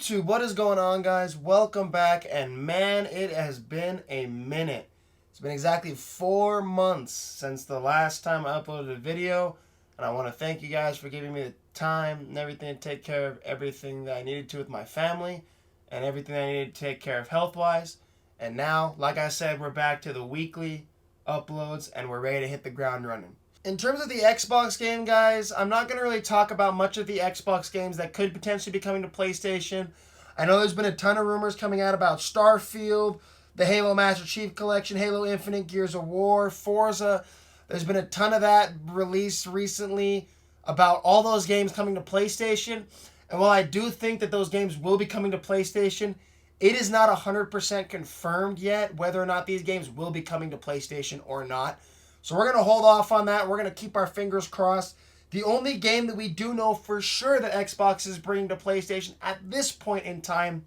YouTube, what is going on, guys? Welcome back, and man, it has been a minute. It's been exactly 4 months since the last time I uploaded a video, and I want to thank you guys for giving me the time and everything to take care of everything that I needed to with my family and everything I needed to take care of health-wise. And now, like I said, we're back to the weekly uploads, and we're ready to hit the ground running. In terms of the Xbox game, guys, I'm not going to really talk about much of the Xbox games that could potentially be coming to PlayStation. I know there's been a ton of rumors coming out about Starfield, the Halo Master Chief Collection, Halo Infinite, Gears of War, Forza. There's been a ton of that released recently about all those games coming to PlayStation. And while I do think that those games will be coming to PlayStation, it is not 100% confirmed yet whether or not these games will be coming to PlayStation or not. So we're going to hold off on that. We're going to keep our fingers crossed. The only game that we do know for sure that Xbox is bringing to PlayStation at this point in time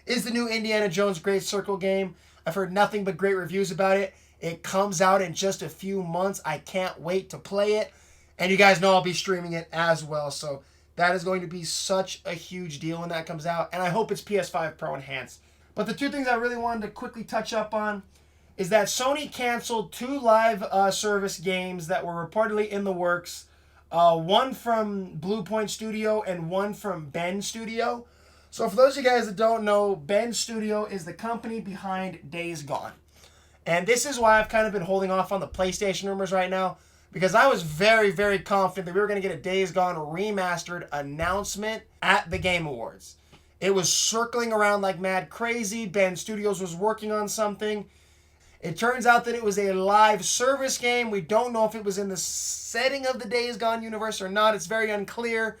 is the new Indiana Jones Great Circle game. I've heard nothing but great reviews about it. It comes out in just a few months. I can't wait to play it. And you guys know I'll be streaming it as well. So that is going to be such a huge deal when that comes out. And I hope it's PS5 Pro Enhanced. But the two things I really wanted to quickly touch up on is that Sony canceled 2 live service games that were reportedly in the works. One from Blue Point Studio and one from Ben Studio. So for those of you guys that don't know, Ben Studio is the company behind Days Gone. And this is why I've kind of been holding off on the PlayStation rumors right now, because I was very, very confident that we were going to get a Days Gone remastered announcement at the Game Awards. It was circling around like mad crazy. Ben Studios was working on something. It turns out that it was a live service game. We don't know if it was in the setting of the Days Gone universe or not. It's very unclear.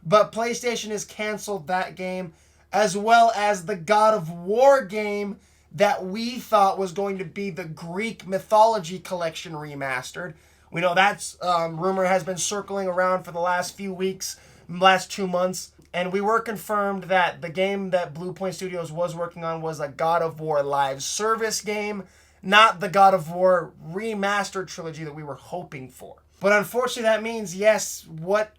But PlayStation has canceled that game, as well as the God of War game that we thought was going to be the Greek mythology collection remastered. We know that's rumor has been circling around for the last few weeks, last 2 months. And we were confirmed that the game that Blue Point Studios was working on was a God of War live service game, not the God of War remastered trilogy that we were hoping for. But unfortunately, that means, yes, what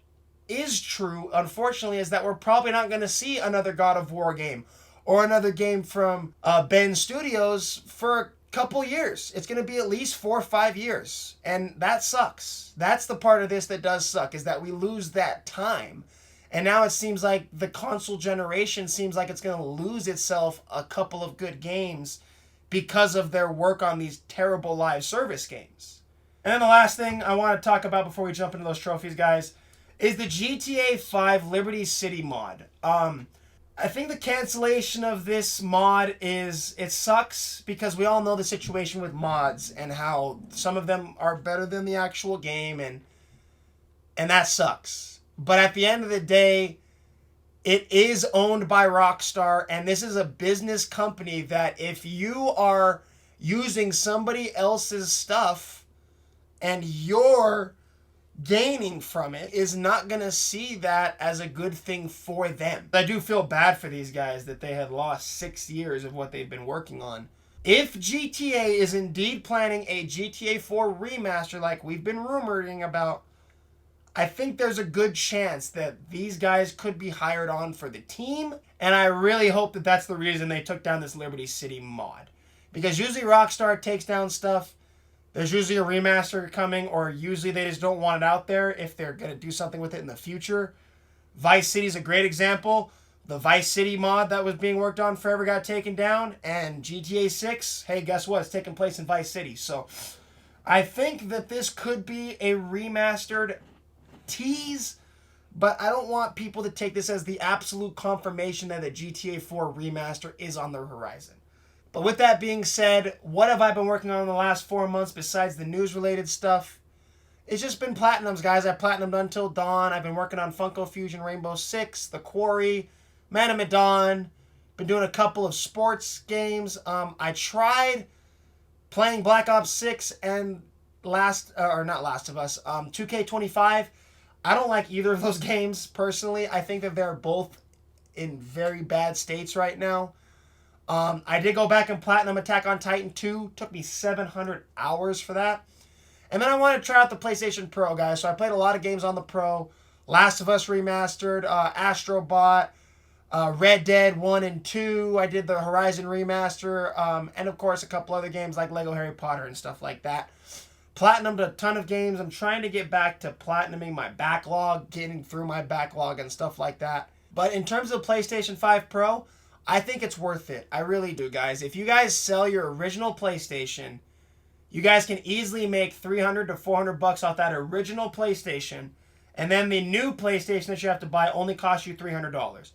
is true, unfortunately, is that we're probably not going to see another God of War game or another game from Ben Studios for a couple years. It's going to be at least 4 or 5 years. And that sucks. That's the part of this that does suck, is that we lose that time. And now it seems like the console generation seems like it's going to lose itself a couple of good games because of their work on these terrible live service games. And then the last thing I want to talk about before we jump into those trophies, guys, is the GTA 5 Liberty City mod. I think the cancellation of this mod it sucks because we all know the situation with mods and how some of them are better than the actual game, and that sucks. But at the end of the day, it is owned by Rockstar, and this is a business company that if you are using somebody else's stuff and you're gaining from it, is not going to see that as a good thing for them. I do feel bad for these guys that they had lost 6 years of what they've been working on. If GTA is indeed planning a GTA 4 remaster like we've been rumoring about, I think there's a good chance that these guys could be hired on for the team, and I really hope that that's the reason they took down this Liberty City mod. Because usually Rockstar takes down stuff, there's usually a remaster coming, or usually they just don't want it out there if they're going to do something with it in the future. Vice City is a great example. The Vice City mod that was being worked on forever got taken down, and GTA 6, hey, guess what? It's taking place in Vice City. So I think that this could be a remastered tease, but I don't want people to take this as the absolute confirmation that the GTA 4 remaster is on the horizon. But with that being said, what have I been working on in the last 4 months besides the news-related stuff? It's just been platinums, guys. I platinumed Until Dawn. I've been working on Funko Fusion Rainbow Six, The Quarry, Man of Medan. Been doing a couple of sports games. I tried playing Black Ops 6 and not Last of Us, 2K25. I don't like either of those games, personally. I think that they're both in very bad states right now. I did go back and platinum Attack on Titan 2. Took me 700 hours for that. And then I wanted to try out the PlayStation Pro, guys. So I played a lot of games on the Pro. Last of Us Remastered, Astro Bot, Red Dead 1 and 2. I did the Horizon remaster. And of course, a couple other games like Lego Harry Potter and stuff like that. Platinumed a ton of games. I'm trying to get back to platinuming my backlog, getting through my backlog and stuff like that. But in terms of PlayStation 5 Pro, I think it's worth it. I really do, guys. If you guys sell your original PlayStation, you guys can easily make $300 to $400 off that original PlayStation. And then the new PlayStation that you have to buy only costs you $300.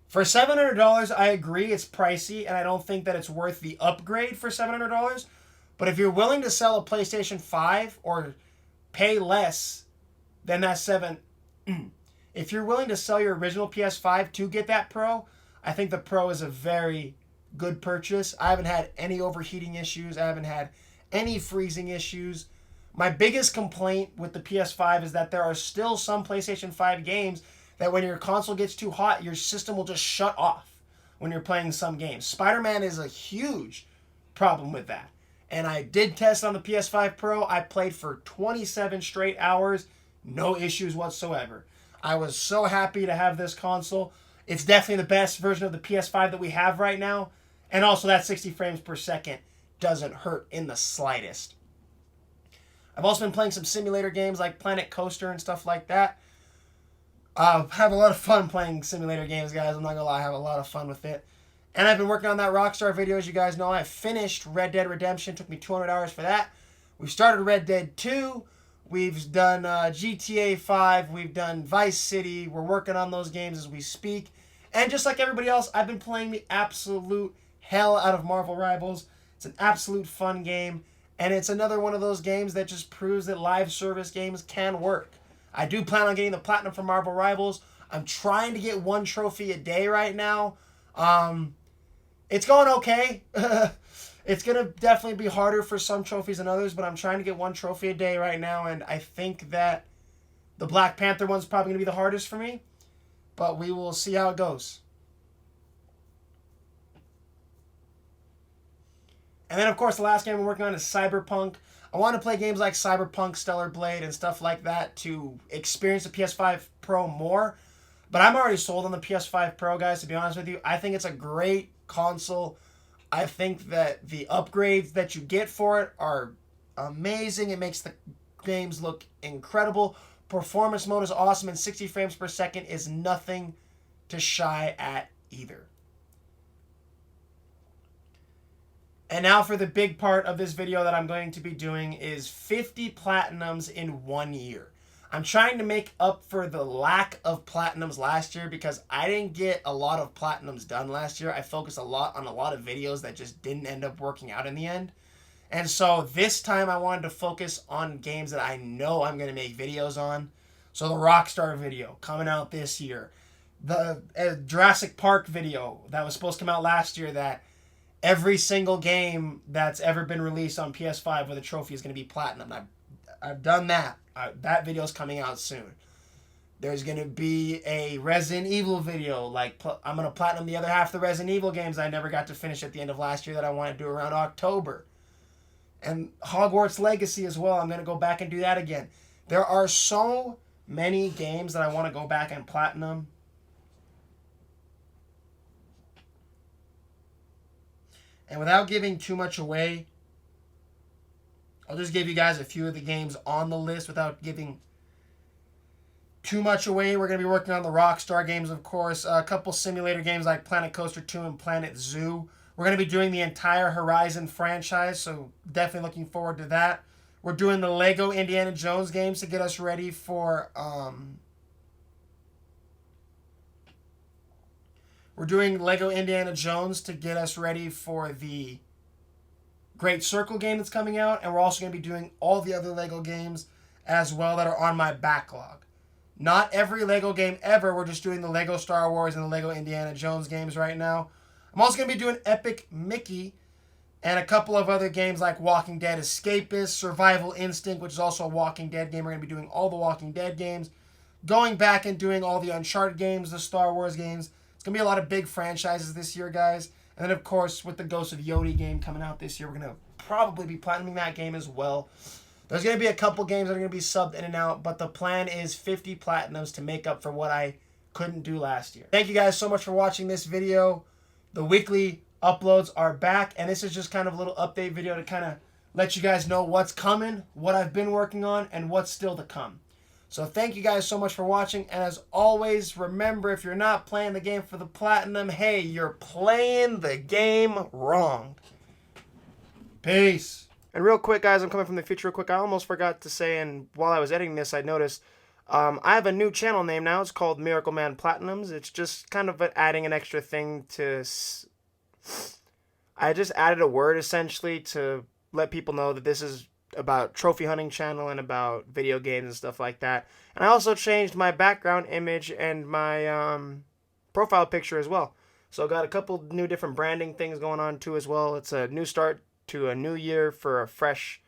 For $700, I agree it's pricey, and I don't think that it's worth the upgrade for $700. But if you're willing to sell a PlayStation 5 or pay less than that if you're willing to sell your original PS5 to get that Pro, I think the Pro is a very good purchase. I haven't had any overheating issues. I haven't had any freezing issues. My biggest complaint with the PS5 is that there are still some PlayStation 5 games that when your console gets too hot, your system will just shut off when you're playing some games. Spider-Man is a huge problem with that. And I did test on the PS5 Pro. I played for 27 straight hours. No issues whatsoever. I was so happy to have this console. It's definitely the best version of the PS5 that we have right now. And also that 60 frames per second doesn't hurt in the slightest. I've also been playing some simulator games like Planet Coaster and stuff like that. I have a lot of fun playing simulator games, guys. I'm not going to lie. I have a lot of fun with it. And I've been working on that Rockstar video, as you guys know. I finished Red Dead Redemption. It took me 200 hours for that. We've started Red Dead 2. We've done GTA 5. We've done Vice City. We're working on those games as we speak. And just like everybody else, I've been playing the absolute hell out of Marvel Rivals. It's an absolute fun game. And it's another one of those games that just proves that live service games can work. I do plan on getting the Platinum for Marvel Rivals. I'm trying to get one trophy a day right now. It's going okay. It's going to definitely be harder for some trophies than others, but I'm trying to get one trophy a day right now, and I think that the Black Panther one's probably going to be the hardest for me, but we will see how it goes. And then, of course, the last game I'm working on is Cyberpunk. I want to play games like Cyberpunk, Stellar Blade, and stuff like that to experience the PS5 Pro more. But I'm already sold on the PS5 Pro, guys, to be honest with you. I think it's a great console. I think that the upgrades that you get for it are amazing. It makes the games look incredible. Performance mode is awesome, and 60 frames per second is nothing to shy at either. And now for the big part of this video that I'm going to be doing is 50 platinums in 1 year. I'm trying to make up for the lack of platinums last year because I didn't get a lot of platinums done last year. I focused a lot on a lot of videos that just didn't end up working out in the end. And so this time I wanted to focus on games that I know I'm going to make videos on. So the Rockstar video coming out this year. The Jurassic Park video that was supposed to come out last year that every single game that's ever been released on PS5 with a trophy is going to be platinum. I've done that. That video is coming out soon. There's going to be a Resident Evil video. I'm going to platinum the other half of the Resident Evil games I never got to finish at the end of last year that I want to do around October. And Hogwarts Legacy as well. I'm going to go back and do that again. There are so many games that I want to go back and platinum. And without giving too much away, I'll just give you guys a few of the games on the list without giving too much away. We're going to be working on the Rockstar games, of course. A couple simulator games like Planet Coaster 2 and Planet Zoo. We're going to be doing the entire Horizon franchise, so definitely looking forward to that. We're doing the Lego Indiana Jones games to get us ready for... We're doing Lego Indiana Jones to get us ready for the Great Circle game that's coming out. And we're also going to be doing all the other Lego games as well that are on my backlog. Not every Lego game ever. We're just doing the Lego Star Wars and the Lego Indiana Jones games right now. I'm also going to be doing Epic Mickey and a couple of other games like Walking Dead Escapist, Survival Instinct, which is also a Walking Dead game. We're going to be doing all the Walking Dead games. Going back and doing all the Uncharted games, the Star Wars games. It's going to be a lot of big franchises this year, guys. And then, of course, with the Ghost of Yodi game coming out this year, we're going to probably be platinuming that game as well. There's going to be a couple games that are going to be subbed in and out, but the plan is 50 platinums to make up for what I couldn't do last year. Thank you guys so much for watching this video. The weekly uploads are back, and this is just kind of a little update video to kind of let you guys know what's coming, what I've been working on, and what's still to come. So thank you guys so much for watching, and as always, remember, if you're not playing the game for the platinum, hey, you're playing the game wrong. Peace. And real quick, guys, I'm coming from the future real quick. I almost forgot to say, and while I was editing this, I noticed I have a new channel name now. It's called Miracle Man Platinums. It's just kind of adding an extra thing to... I just added a word, essentially, to let people know that this is about trophy hunting channel and about video games and stuff like that. And I also changed my background image and my profile picture as well. So got a couple new different branding things going on too as well. It's a new start to a new year for a fresh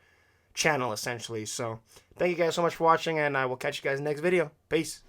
channel essentially. So thank you guys so much for watching, and I will catch you guys in the next video. Peace.